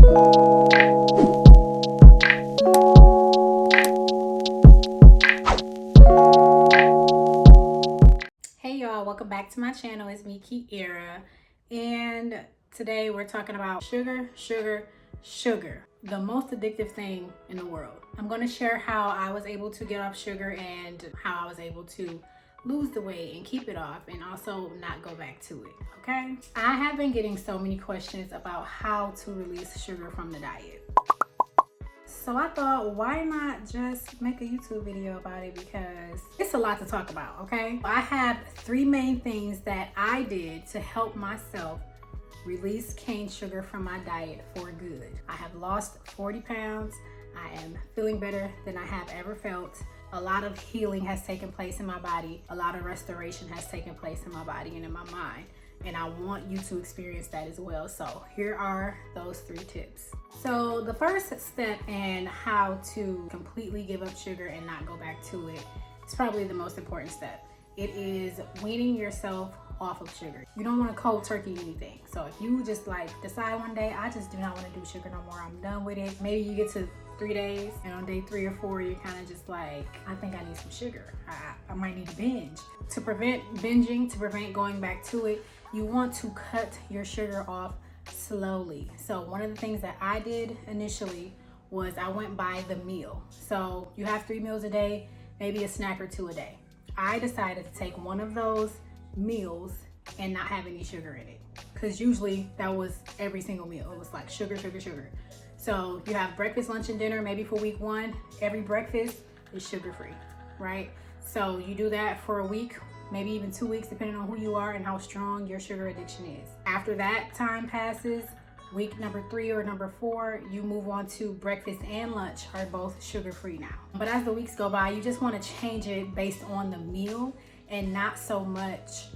Hey y'all, welcome back to my channel. It's me, Kiera, and today we're talking about sugar, the most addictive thing in the world. I'm going to share how I was able to get off sugar and how I was able to lose the weight and keep it off and also not go back to it, okay? I have been getting so many questions about how to release sugar from the diet. So I thought, why not just make a YouTube video about it, because it's a lot to talk about, okay? I have 3 main things that I did to help myself release cane sugar from my diet for good. I have lost 40 pounds. I am feeling better than I have ever felt. A lot of healing has taken place in my body. A lot of restoration has taken place in my body and in my mind. And I want you to experience that as well. So here are those 3 tips. So the first step in how to completely give up sugar and not go back to it is probably the most important step. It is weaning yourself off of sugar. You don't want to cold turkey anything. So if you just like decide one day, I just do not want to do sugar no more, I'm done with it. Maybe you get to 3 days and on day 3 or 4, you're kind of just like, I think I need some sugar. I might need to binge. To prevent binging, to prevent going back to it, you want to cut your sugar off slowly. So one of the things that I did initially was I went by the meal. So you have 3 meals a day, maybe a snack or 2 a day. I decided to take one of those meals and not have any sugar in it, because usually that was every single meal. It was like sugar. So you have breakfast, lunch, and dinner. Maybe for week 1, every breakfast is sugar-free, right? So you do that for a week, maybe even 2 weeks, depending on who you are and how strong your sugar addiction is. After that time passes, week number 3 or number 4, you move on to breakfast and lunch are both sugar-free now. But as the weeks go by, you just want to change it based on the meal and not so much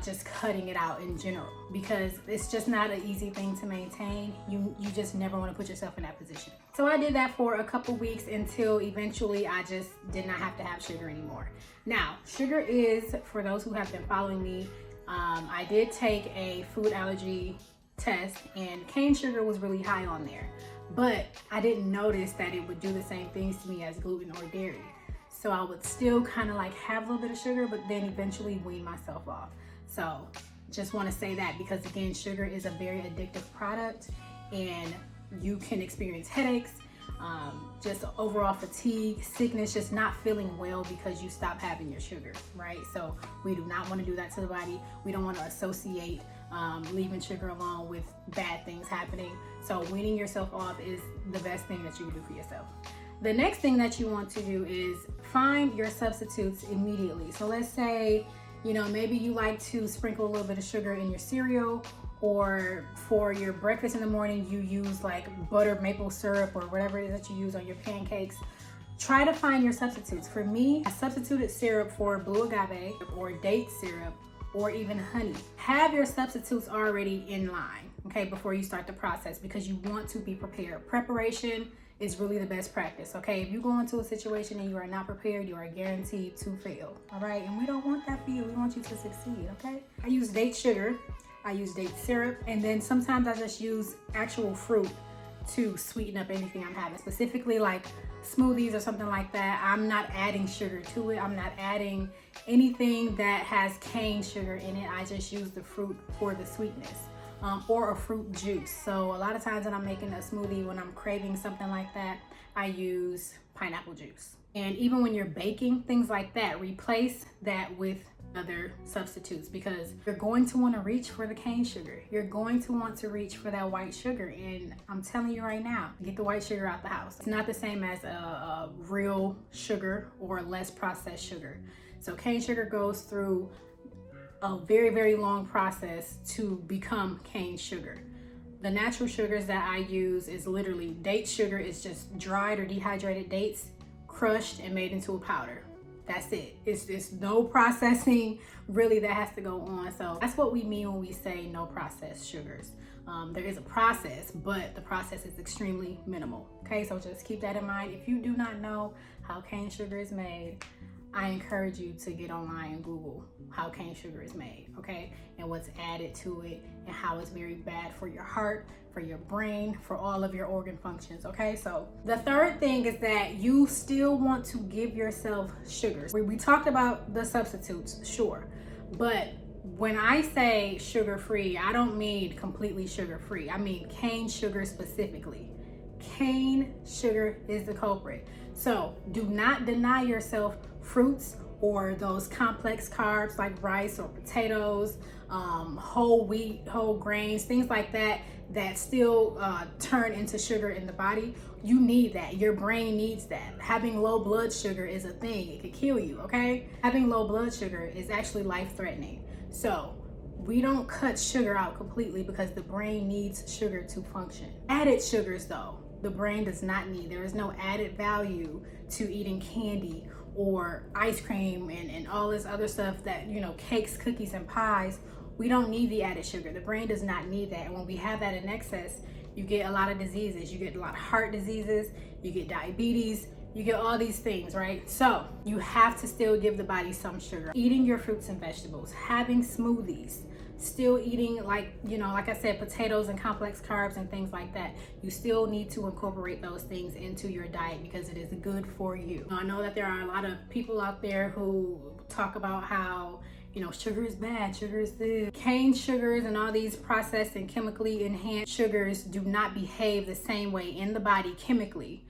just cutting it out in general, because it's just not an easy thing to maintain. You just never want to put yourself in that position. So I did that for a couple weeks until eventually I just did not have to have sugar anymore. Now, sugar is, for those who have been following me, I did take a food allergy test and cane sugar was really high on there, but I didn't notice that it would do the same things to me as gluten or dairy. So I would still kind of like have a little bit of sugar, but then eventually wean myself off. So just want to say that, because again, sugar is a very addictive product and you can experience headaches, just overall fatigue, sickness, just not feeling well because you stop having your sugar, right? So we do not want to do that to the body. We don't want to associate leaving sugar alone with bad things happening. So weaning yourself off is the best thing that you can do for yourself. The next thing that you want to do is find your substitutes immediately. So let's say, maybe you like to sprinkle a little bit of sugar in your cereal, or for your breakfast in the morning, you use like butter maple syrup or whatever it is that you use on your pancakes. Try to find your substitutes. For me, I substituted syrup for blue agave or date syrup or even honey. Have your substitutes already in line, okay, before you start the process, because you want to be prepared. Preparation is really the best practice, okay? If you go into a situation and you are not prepared, you are guaranteed to fail, all right? And we don't want that for you. We want you to succeed, okay? I use date sugar, I use date syrup, and then sometimes I just use actual fruit to sweeten up anything I'm having, specifically like smoothies or something like that. I'm not adding sugar to it. I'm not adding anything that has cane sugar in it. I just use the fruit for the sweetness. Or a fruit juice. So a lot of times when I'm making a smoothie, when I'm craving something like that, I use pineapple juice. And even when you're baking, things like that, replace that with other substitutes, because you're going to want to reach for the cane sugar. You're going to want to reach for that white sugar. And I'm telling you right now, get the white sugar out the house. It's not the same as a real sugar or less processed sugar. So cane sugar goes through a very, very long process to become cane sugar. The natural sugars that I use is literally date sugar. Is just dried or dehydrated dates, crushed and made into a powder. That's it. It's no processing really that has to go on. So that's what we mean when we say no processed sugars. There is a process, but the process is extremely minimal. Okay, so just keep that in mind. If you do not know how cane sugar is made, I encourage you to get online and Google how cane sugar is made, okay? And what's added to it, and how it's very bad for your heart, for your brain, for all of your organ functions, okay? So the third thing is that you still want to give yourself sugars. We talked about the substitutes, sure, but when I say sugar-free, I don't mean completely sugar-free. I mean cane sugar specifically. Cane sugar is the culprit. So do not deny yourself fruits or those complex carbs like rice or potatoes, whole wheat, whole grains, things like that, that still turn into sugar in the body. You need that. Your brain needs that. Having low blood sugar is a thing. It could kill you, okay? Having low blood sugar is actually life-threatening. So we don't cut sugar out completely because the brain needs sugar to function. Added sugars though, the brain does not need. There is no added value to eating candy or ice cream and all this other stuff that, you know, cakes, cookies, and pies. We don't need the added sugar. The brain does not need that. And when we have that in excess, you get a lot of diseases. You get a lot of heart diseases, you get diabetes, you get all these things, right? So you have to still give the body some sugar. Eating your fruits and vegetables, having smoothies, still eating, like, you know, like I said, potatoes and complex carbs and things like that. You still need to incorporate those things into your diet because it is good for you. I know that there are a lot of people out there who talk about how, you know, sugar is bad, sugar is this. Cane sugars and all these processed and chemically enhanced sugars do not behave the same way in the body chemically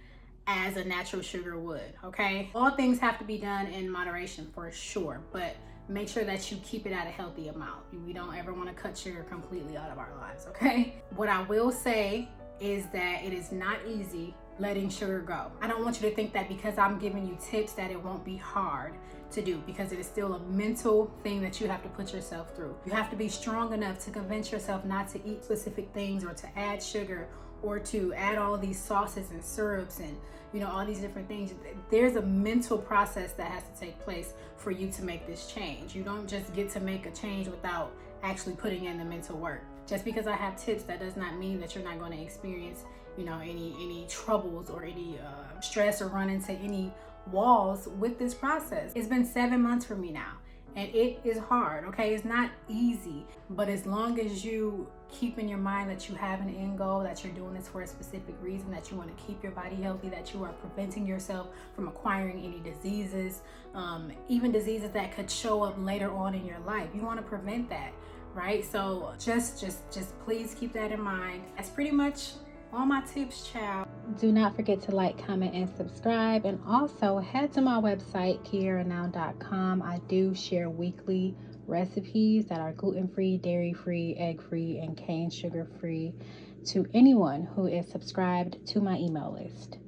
as a natural sugar would, okay? All things have to be done in moderation for sure, but make sure that you keep it at a healthy amount. We don't ever want to cut sugar completely out of our lives, okay? What I will say is that it is not easy letting sugar go. I don't want you to think that because I'm giving you tips that it won't be hard to do, because it is still a mental thing that you have to put yourself through. You have to be strong enough to convince yourself not to eat specific things or to add sugar or to add all these sauces and syrups and, you know, all these different things. There's a mental process that has to take place for you to make this change. You don't just get to make a change without actually putting in the mental work. Just because I have tips, that does not mean that you're not going to experience, you know, any troubles or any stress or run into any walls with this process. It's been 7 months for me now, and it is hard, okay? It's not easy, but as long as you keep in your mind that you have an end goal, that you're doing this for a specific reason, that you want to keep your body healthy, that you are preventing yourself from acquiring any diseases, even diseases that could show up later on in your life. You want to prevent that, right? So just please keep that in mind. That's pretty much all my tips, child. Do not forget to like, comment, and subscribe, and also head to my website, KieraNow.com. I do share weekly recipes that are gluten-free, dairy-free, egg-free, and cane sugar-free to anyone who is subscribed to my email list.